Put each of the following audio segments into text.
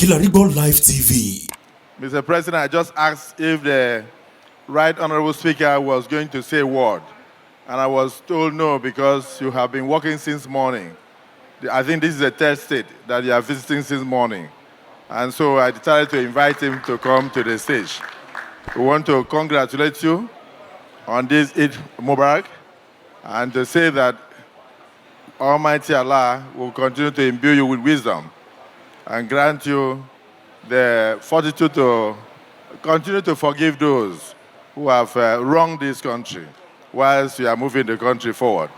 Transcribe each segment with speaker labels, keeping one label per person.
Speaker 1: Kilarigbo Live TV.
Speaker 2: Mr. President, I just asked if the Right Honorable Speaker was going to say a word, and I was told no because you have been working since morning. I think this is the third state that you are visiting since morning. And so I decided to invite him to come to the stage. We want to congratulate you on this Eid Mubarak and to say that Almighty Allah will continue to imbue you with wisdom and grant you the fortitude to continue to forgive those who have wronged this country whilst we are moving the country forward.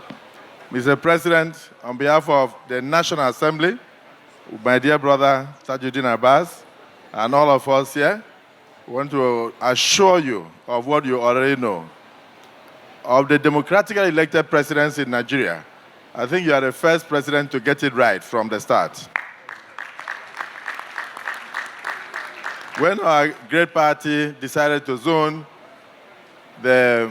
Speaker 2: Mr. President, on behalf of the National Assembly, my dear brother Tajuddin Abbas, and all of us here, we want to assure you of what you already know. Of the democratically elected presidents in Nigeria, I think you are the first president to get it right from the start. When our great party decided to zone the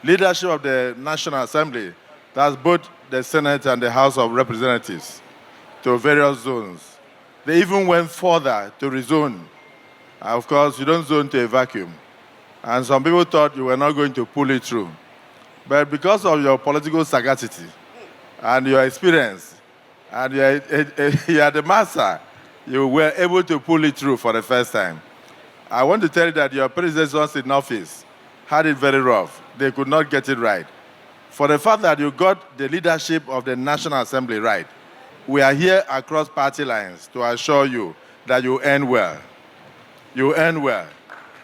Speaker 2: leadership of the National Assembly, that's both the Senate and the House of Representatives, to various zones, they even went further to rezone. Of course, you don't zone to a vacuum. And some people thought you were not going to pull it through. But because of your political sagacity and your experience, and you are the master, you were able to pull it through for the first time. I want to tell you that your predecessors in office had it very rough. They could not get it right. For the fact that you got the leadership of the National Assembly right, we are here across party lines to assure you that you earn well. You earn well.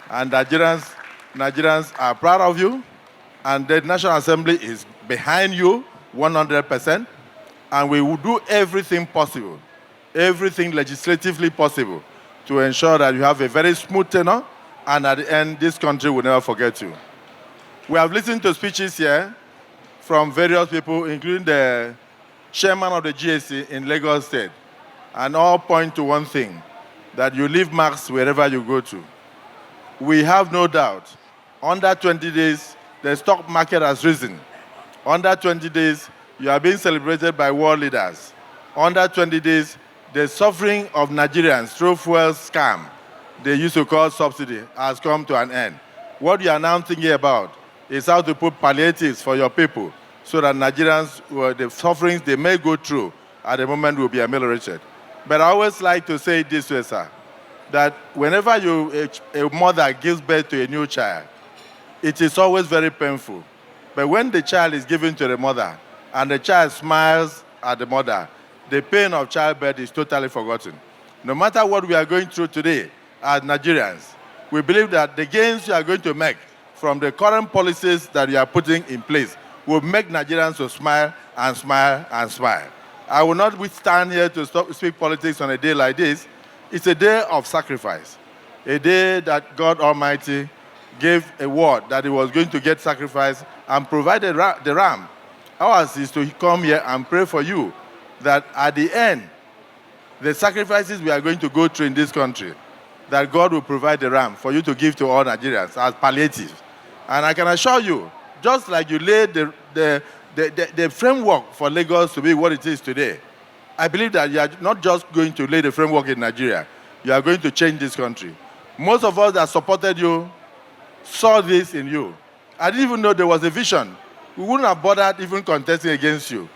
Speaker 2: And Nigerians are proud of you, and the National Assembly is behind you 100%, and we will do everything possible, everything legislatively possible, to ensure that you have a very smooth tenure, and at the end, this country will never forget you. We have listened to speeches here from various people, including the chairman of the GSC in Lagos State, and all point to one thing, that you leave marks wherever you go to. We have no doubt, under 20 days, the stock market has risen. Under 20 days, you are being celebrated by world leaders. Under 20 days, the suffering of Nigerians through fuel scam, they used to call subsidy, has come to an end. What you are now thinking about is how to put palliatives for your people so that Nigerians, the sufferings they may go through at the moment will be ameliorated. But I always like to say it this way, sir, that whenever a mother gives birth to a new child, it is always very painful. But when the child is given to the mother and the child smiles at the mother, the pain of childbirth is totally forgotten. No matter what we are going through today as Nigerians, we believe that the gains you are going to make from the current policies that you are putting in place will make Nigerians to smile and smile and smile. I will not stand here to speak politics on a day like this. It's a day of sacrifice, a day that God Almighty gave a word that he was going to get sacrificed and provided the ram. Ours is to come here and pray for you that at the end, the sacrifices we are going to go through in this country, that God will provide the ram for you to give to all Nigerians as palliative. And I can assure you, just like you laid the framework for Lagos to be what it is today, I believe that you are not just going to lay the framework in Nigeria, you are going to change this country. Most of us that supported you saw this in you. I didn't even know there was a vision. We wouldn't have bothered even contesting against you.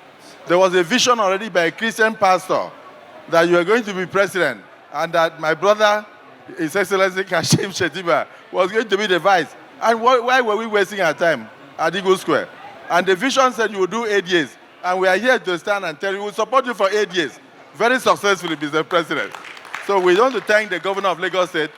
Speaker 2: There was a vision already by a Christian pastor that you were going to be president and that my brother, His Excellency Kashim Shettima, was going to be the vice. And why were we wasting our time at Eagle Square? And the vision said you would do 8 years. And we are here to stand and tell you, we will support you for 8 years. Very successfully, Mr. President. So we want to thank the governor of Lagos State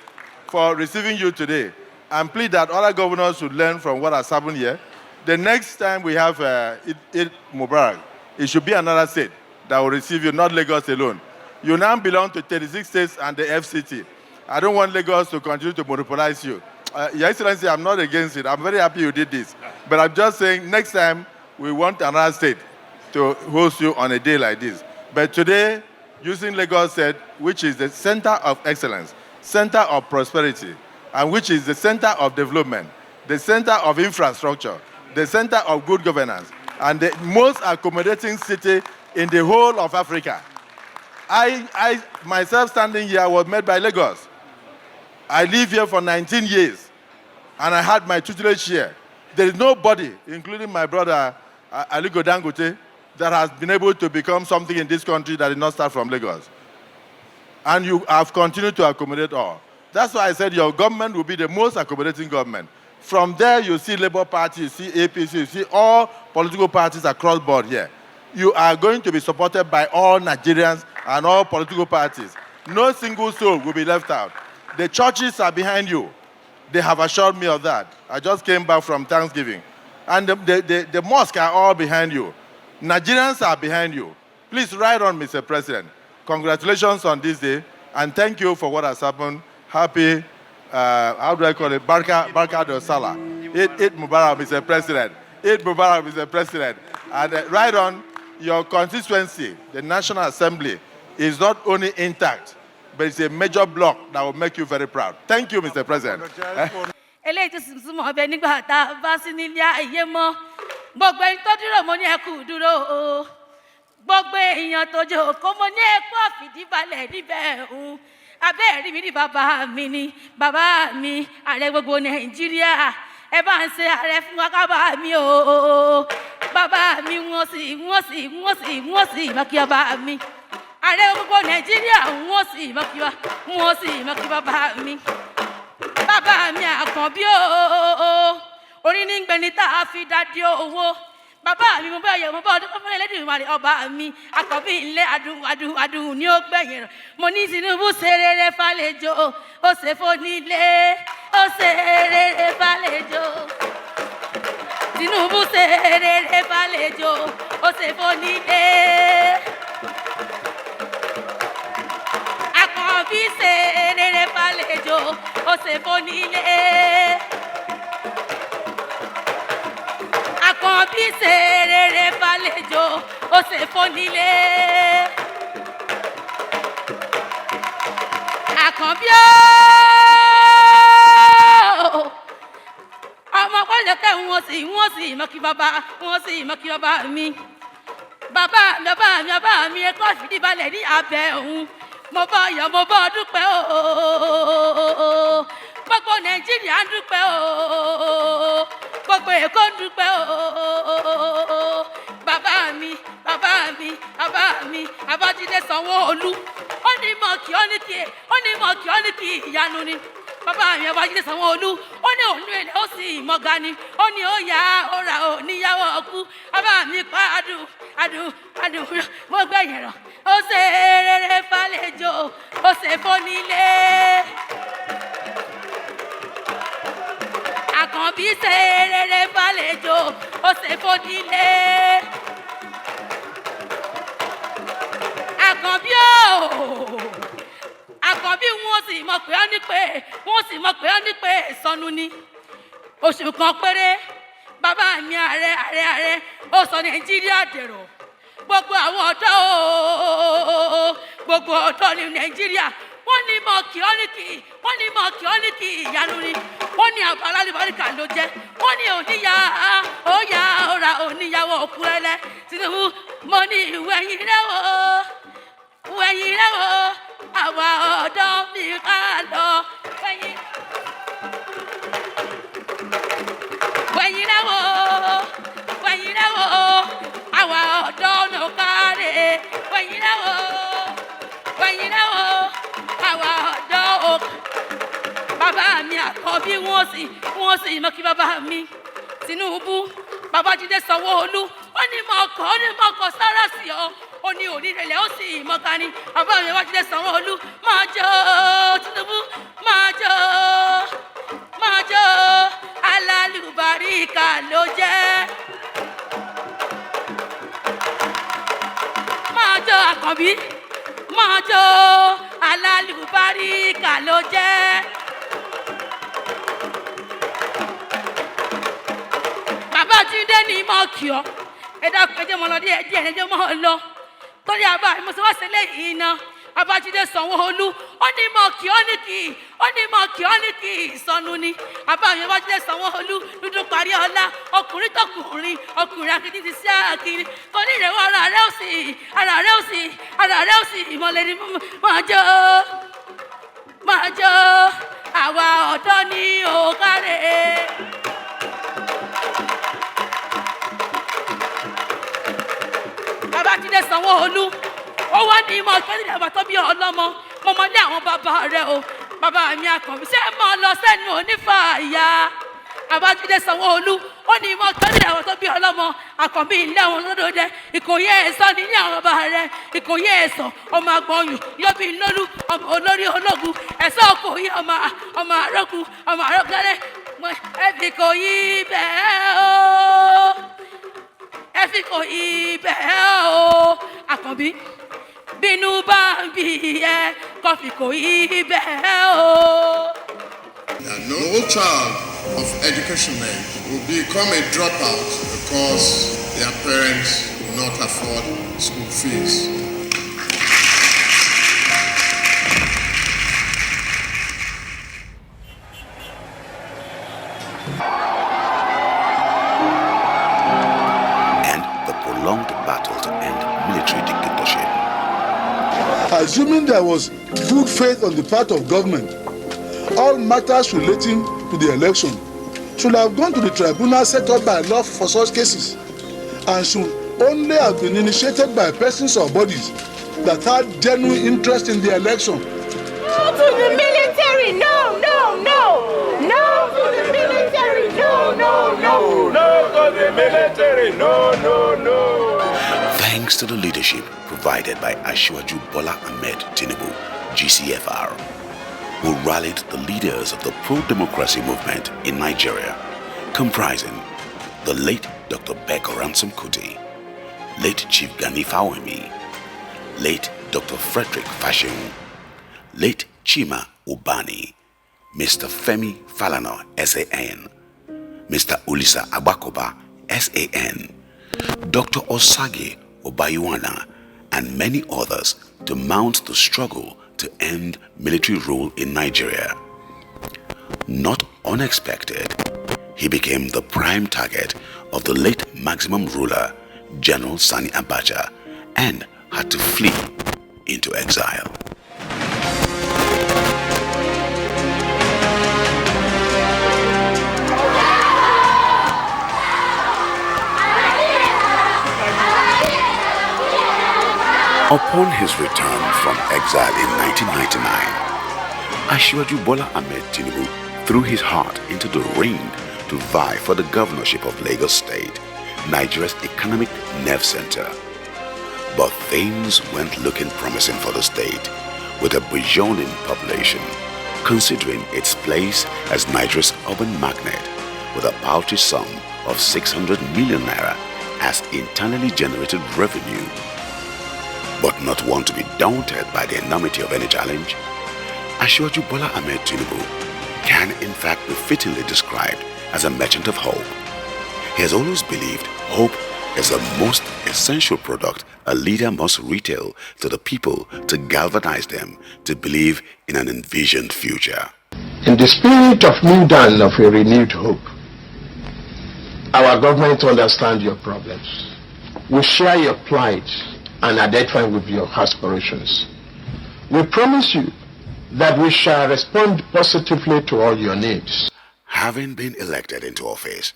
Speaker 2: for receiving you today and plead that other governors should learn from what has happened here. The next time we have Eid Mubarak, it should be another state that will receive you, not Lagos alone. You now belong to 36 states and the FCT. I don't want Lagos to continue to monopolize you. Your Excellency, I'm not against it. I'm very happy you did this. But I'm just saying, next time, we want another state to host you on a day like this. But today, using Lagos State, which is the center of excellence, center of prosperity, and which is the center of development, the center of infrastructure, the center of good governance, and the most accommodating city in the whole of Africa. I myself standing here was made by Lagos. I live here for 19 years, and I had my tutelage here. There is nobody, including my brother Aliko Dangote, that has been able to become something in this country that did not start from Lagos. And you have continued to accommodate all. That's why I said your government will be the most accommodating government. From there, you see Labour Party, you see APC, you see all political parties across board here. You are going to be supported by all Nigerians and all political parties. No single soul will be left out. The churches are behind you. They have assured me of that. I just came back from Thanksgiving. And the mosques are all behind you. Nigerians are behind you. Please ride on, Mr. President. Congratulations on this day, and thank you for what has happened. Happy, how do I call it? Barka do Salah. Eid Mubarak, Mr. President. Eid Mubarak, Mr. President. And ride on, your constituency, the National Assembly, is not only intact, but it's a major block that will make you very proud. Thank you, Mr. President.
Speaker 3: Gbogbo èèyàn tó jẹ́ kó mo ní ẹ̀kọ́ àfìdíbalẹ̀ níbẹ̀ abẹ́ẹ̀rí mi ní bàbá mi ní bàbá mi ààrẹ gbogbo Nàìjíríà ẹ bá ń ṣe ààrẹ fún wa ká bá mi o bàbá mi wọ́n sì mọ́ kí bàbá mi ààrẹ gbogbo Nàìjíríà wọ́n sì mọ́ kí bàbá mi Akpabio orí ní gbẹ̀ni tá a fi dádì owó. Bàbá mi mo bá ọdún kan fún Ẹlẹ́dùmarè ọba mi Akpabio ilé adùn ní ó gbẹ̀yìn rẹ̀ mo ní Tinubu ṣe rere fàlejò ó ṣe fónílé ó ṣe rere fàlejò Tinubu ṣe rere fàlejò ó ṣe fónílé Akpabio ṣe rere fàlejò ó ṣe fónílé. Akpabio ṣe rere fàlejò ó ṣe fónílé. Akpabio ọmọ pàlẹ́kẹ̀ wọ́n sì mọ́ kí bàbá mi. Bàbá mi ẹ̀kọ́ ìfìdíbalẹ̀ ní abẹ́ òun. Mo bọ́ dúpẹ́ o. Gbogbo Nàìjíríà ń dúpẹ́ o. Gbogbo Èkó ń dúpẹ́ o. Bàbá mi Babájídé Sanwó-Olú ó ní mọ̀ kí ìyanu ni. Bàbá mi Babájídé Sanwó-Olú ó ní òun èlé ó sì mọ̀gá ni ó ní ó yá ó ra ò níyàwó ọkú. Bàbá mi pa adùn mo gbẹ̀yìn rọ̀ ó ṣe rere fàlejò ó ṣe fónílé. Akpabio ṣe rere fàlejò ó ṣe fónílé. Akpabio wọ́n sì mọ̀ pé ó ní pé ìsọnù ni. Oṣù kan péré bàbá mi ààrẹ ó sọ Nàìjíríà dẹ̀rọ̀. Gbogbo àwọn ọ̀dọ́ ní Nàìjíríà wọ́n ní mọ̀ kí ó ní kí ìyanu ni. Wọ́n ní àbá alálùbáríkà ló jẹ́. Wọ́n ní oníyàwó òkú ẹlẹ́. Tinubu mo ní ìwẹ̀yìn rẹ̀ o. Àwa ọ̀dọ́ mi ká lọ. Wẹ̀yìn rẹ̀ o. Àwa ọ̀dọ́ ló káre. Wẹ̀yìn rẹ̀ o. Àwa ọ̀dọ́ bàbá mi Akpabio wọ́n sì mọ́ kí bàbá mi Tinubu Babájídé Sanwó-Olú ó ní mọ̀ọ́kọ́ sára sí ọ ó ní onírẹ̀lẹ̀ ó sì mọ̀ọ́ká ni. Bàbá mi Babájídé Sanwó-Olú máa jó Tinubu máa jó alálùbáríkà ló jẹ́. Máa jó Akpabio máa jó alálùbáríkà ló jẹ́. Babájídé ní mọ̀ kí ọ ẹ dákun ẹ jẹ́ mọ́ lọ díẹ̀ ẹ jẹ́ mọ́ lọ torí àbá mo ṣe wá sílẹ̀ yìí ná Babájídé Sanwó-Olú ó ní mọ̀ kí ó ní kí ìsọnù ni. Àbáyọ̀ Babájídé Sanwó-Olú dúdú parí ọlá ọkùnrin tọkùnrin akíní ti sí àkíní kò ní ìrẹ̀wọ̀ ara rẹ̀ ò sí ìmọ̀lẹ̀ ni máa jó àwa ọ̀dọ́ ní òkàrẹ̀. Babájídé Sanwó-Olú ó wá ní ìmọ̀ kẹ́lẹ́ àgbà tó bí ọlọ́mọ mo mọ ní àwọn bàbá rẹ̀ o bàbá mi Àkànbí ṣé mọ̀ lọ sẹ́nu onífàyà. Babájídé Sanwó-Olú ó ní ìmọ̀ kẹ́lẹ́ àgbà tó bí ọlọ́mọ Àkànbí ilé àwọn olódòdó Ìkòyí ẹ̀sán ní àwọn bàbá rẹ̀ Ìkòyí ẹ̀sán ọmọ agbọ̀nyù yọ̀bí lólú ọmọ olórí ológun ẹ̀sán Ìkòyí ọmọ àrọ́kẹ́lẹ́ ẹ̀fì Ìkòyí bẹ́ẹ̀ o ẹ̀fì Ìkòyí bẹ́ẹ̀ o Àkànbí bínú bá ń bí ẹ kọfí Ìkòyí bẹ́ẹ̀ o.
Speaker 4: No child of education men will become a dropout because their parents will not afford school fees.
Speaker 1: And the prolonged battle to end military dictatorship.
Speaker 5: Assuming there was good faith on the part of government, all matters relating to the election should have gone to the tribunal set up by law for such cases and should only have been initiated by persons or bodies that had genuine interest in the election.
Speaker 6: No to the military! No! No to the military! No to the military! No!
Speaker 1: Thanks to the leadership provided by Asiwaju Bola Ahmed Tinubu, GCFR, who rallied the leaders of the pro-democracy movement in Nigeria, comprising the late Dr. Beko Ransom Kuti, late Chief Gani Fawemi, late Dr. Frederick Fashion, late Chima Ubani, Mr. Femi Falana, SAN, Mr. Ulisa Abakoba, SAN, Dr. Osage Obayuana, and many others to mount the struggle to end military rule in Nigeria. Not unexpected, he became the prime target of the late maximum ruler, General Sani Abacha, and had to flee into exile. Upon his return from exile in 1999, Asiwaju Bola Ahmed Tinubu threw his heart into the ring to vie for the governorship of Lagos State, Nigeria's economic nerve center. But things weren't looking promising for the state, with a burgeoning population, considering its place as Nigeria's urban magnet, with a paltry sum of 600 million naira as internally generated revenue. But not one to be daunted by the enormity of any challenge, Asiwaju Bola Ahmed Tinubu can in fact be fittingly described as a merchant of hope. He has always believed hope is the most essential product a leader must retail to the people to galvanize them to believe in an envisioned future.
Speaker 7: In the spirit of new dawn of a renewed hope, our government understands your problems. We share your plight and identify with your aspirations. We promise you that we shall respond positively to all your needs.
Speaker 1: Having been elected into office,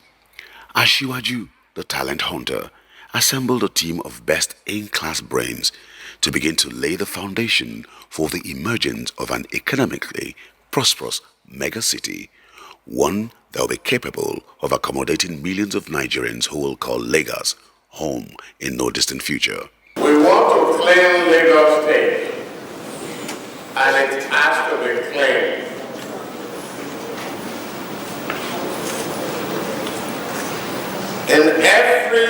Speaker 1: Asiwaju, the talent hunter, assembled a team of best-in-class brains to begin to lay the foundation for the emergence of an economically prosperous megacity, one that will be capable of accommodating millions of Nigerians who will call Lagos home in no distant future.
Speaker 8: We want to claim Lagos State, and it has to be claimed. In every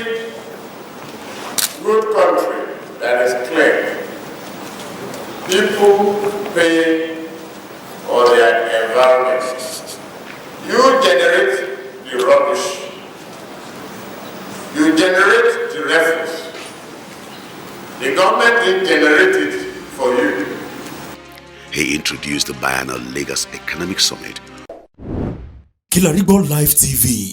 Speaker 8: good country that is claimed, people pay for their environment. You generate the rubbish, you generate the refuse. The government didn't generate it for you.
Speaker 1: he introduced the biennial Lagos Economic Summit.
Speaker 9: Kilarigbo Live TV,